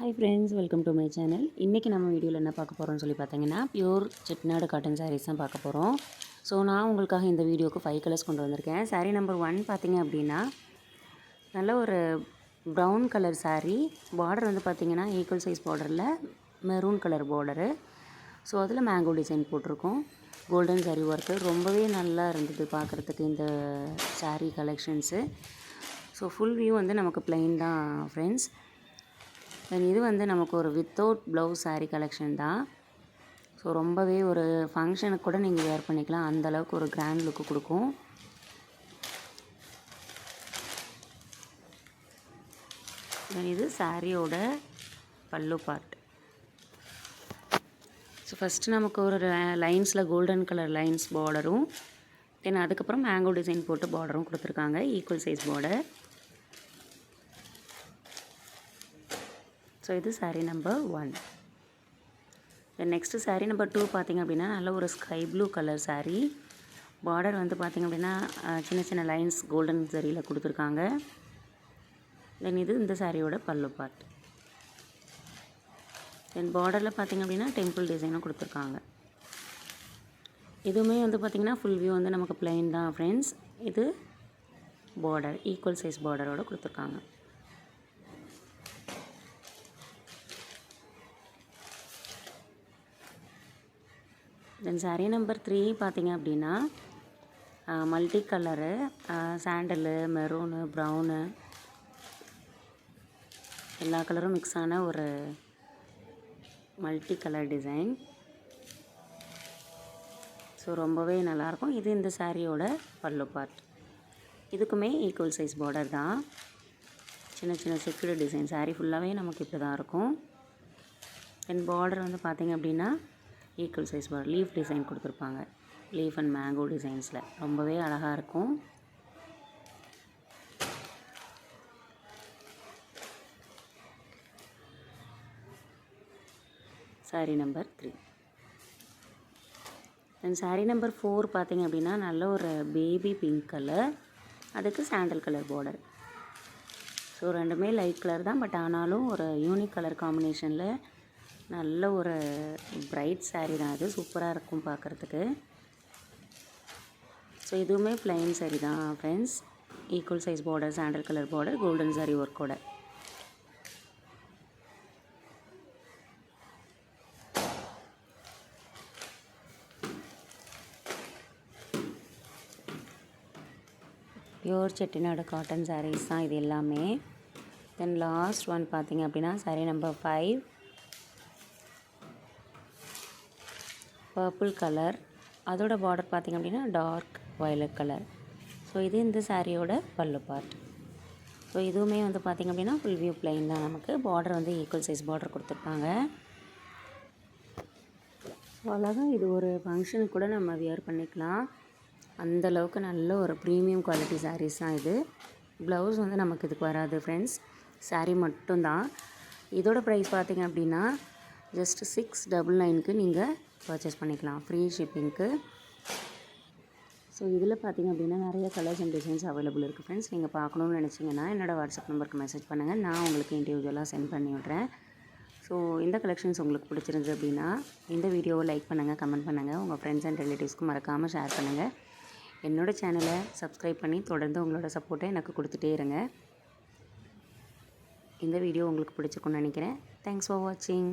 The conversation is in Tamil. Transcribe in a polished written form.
Hi friends, welcome to my channel. இன்றைக்கி நம்ம வீடியோவில் என்ன பார்க்க போகிறோம்னு சொல்லி பார்த்தீங்கன்னா, பியூர் செட்டிநாடு காட்டன் சாரீஸ் தான் பார்க்க போகிறோம். ஸோ நான் உங்களுக்காக இந்த வீடியோவுக்கு 5 கலர்ஸ் கொண்டு வந்திருக்கேன். சாரீ நம்பர் 1 பார்த்தீங்க அப்படின்னா, நல்ல ஒரு ப்ரௌன் கலர் சாரீ. பார்டர் வந்து பார்த்திங்கன்னா ஈக்குவல் சைஸ் பார்டரில் மெரூன் கலர் பார்டரு. ஸோ அதில் மேங்கோ டிசைன் போட்டிருக்கோம். கோல்டன் சாரீ ஒர்க்கு ரொம்பவே நல்லா இருந்தது பார்க்குறதுக்கு இந்த sari collections. So full view வந்து நமக்கு ப்ளைன் தான் ஃப்ரெண்ட்ஸ். தென் இது வந்து நமக்கு ஒரு வித்தவுட் ப்ளவுஸ் சாரீ கலெக்ஷன் தான். ஸோ ரொம்பவே ஒரு ஃபங்க்ஷனுக்கு கூட நீங்கள் வேர் பண்ணிக்கலாம், அந்தளவுக்கு ஒரு கிராண்ட் லுக்கு கொடுக்கும். தென் இது சாரியோட பல்லு பார்ட். ஸோ ஃபஸ்ட்டு நமக்கு ஒரு லைன்ஸில் கோல்டன் கலர் லைன்ஸ் பார்டரும், தென் அதுக்கப்புறம் மேங்கோ டிசைன் போட்டு பார்டரும் கொடுத்துருக்காங்க, ஈக்குவல் சைஸ் பார்டர். ஸோ இது sari number 1. Then next sari number 2 பார்த்திங்க அப்படின்னா, நல்ல ஒரு sky blue colour sari. Border வந்து பார்த்திங்க அப்படின்னா சின்ன சின்ன லைன்ஸ் கோல்டன் சரியில் கொடுத்துருக்காங்க. தென் இது இந்த சாரியோட பல்லு பார்ட். தென் பார்டரில் பார்த்திங்க அப்படின்னா டெம்பிள் டிசைனும் கொடுத்துருக்காங்க. இதுவுமே வந்து பார்த்திங்கன்னா ஃபுல் வியூ வந்து நமக்கு ப்ளைன் தான் ஃப்ரெண்ட்ஸ். இது பார்டர் ஈக்குவல் சைஸ் பார்டரோடு கொடுத்துருக்காங்க. தென் சாரீ நம்பர் 3 பார்த்திங்க அப்படின்னா multi colour, sandal, maroon, brown எல்லா கலரும் மிக்ஸ் ஆன ஒரு மல்டி கலர் டிசைன். ஸோ ரொம்பவே நல்லாயிருக்கும். இது இந்த சாரியோட பல்லு பார்ட். இதுக்குமே ஈக்குவல் சைஸ் பார்டர் தான். சின்ன சின்ன செக்குடு டிசைன் சாரீ ஃபுல்லாகவே நமக்கு இப்படி தான் இருக்கும். தென் பார்டர் வந்து பார்த்திங்க அப்படின்னா equal size border, leaf design கொடுத்துருப்பாங்க. லீஃப் அண்ட் மேங்கோ டிசைன்ஸில் ரொம்பவே அழகாக இருக்கும். சாரீ நம்பர் 3. தென் சாரீ நம்பர் 4 பார்த்திங்க அப்படின்னா, நல்ல ஒரு பேபி பிங்க் கலர், அதுக்கு சாண்டல் கலர் பார்டர். ஸோ ரெண்டுமே லைட் கலர் தான், பட் ஆனாலும் ஒரு யூனிக் கலர் காம்பினேஷனில் நல்ல ஒரு பிரைட் சாரீ தான். அது சூப்பராக இருக்கும் பார்க்குறதுக்கு. ஸோ இதுவுமே ப்ளைன் சாரீ தான் friends. Equal size border, sandal colour border, golden sari ஒர்க்கோட. பியூர் செட்டிநாடு காட்டன் சாரீஸ் தான் இது எல்லாமே. தென் லாஸ்ட் ஒன் பார்த்திங்க அப்படின்னா சாரீ நம்பர் 5, பர்பிள் கலர். அதோட பார்டர் பார்த்திங்க அப்படின்னா டார்க் வயலட் கலர். ஸோ இது இந்த சாரியோட பல்லு பார்ட். ஸோ இதுவுமே வந்து பார்த்திங்க அப்படின்னா ஃபுல் வியூ ப்ளைன் தான். நமக்கு பார்டர் வந்து ஈக்குவல் சைஸ் பார்டர் கொடுத்துருப்பாங்க. அழகாக இது ஒரு ஃபங்க்ஷனுக்கு கூட நம்ம வியர் பண்ணிக்கலாம், அந்தளவுக்கு நல்ல ஒரு ப்ரீமியம் குவாலிட்டி சாரீஸ் தான் இது. ப்ளவுஸ் வந்து நமக்கு இதுக்கு வராது ஃப்ரெண்ட்ஸ், சாரீ மட்டும்தான். இதோட ப்ரைஸ் பார்த்திங்க அப்படின்னா ஜஸ்ட் 699க்கு நீங்கள் பர்ச்சேஸ் பண்ணிக்கலாம், ஃப்ரீ ஷிப்பிங்க்கு. ஸோ இதில் பார்த்திங்க அப்படின்னா நிறைய கலர்ஸ் அண்ட் டிசைன்ஸ் அவைலபிள் இருக்குது ஃப்ரெண்ட்ஸ். நீங்கள் பார்க்கணுன்னு நினச்சிங்கன்னா என்னோடய வாட்ஸ்அப் நம்பருக்கு மெசேஜ் பண்ணுங்கள், நான் உங்களுக்கு இண்டிவிஜுவலாக சென்ட் பண்ணி விட்றேன். ஸோ இந்த கலெக்ஷன்ஸ் உங்களுக்கு பிடிச்சிருந்து அப்படின்னா இந்த வீடியோவை லைக் பண்ணுங்கள், கமெண்ட் பண்ணுங்கள், உங்கள் ஃப்ரெண்ட்ஸ் அண்ட் ரிலேட்டிவ்ஸ்க்கு மறக்காமல் ஷேர் பண்ணுங்கள். என்னோடய சேனலை சப்ஸ்கிரைப் பண்ணி தொடர்ந்து உங்களோட சப்போர்ட்டை எனக்கு கொடுத்துட்டே இருங்க. இந்த வீடியோ உங்களுக்கு பிடிச்சிருக்குன்னு நினைக்கிறேன். தேங்க்ஸ் ஃபார் வாட்சிங்.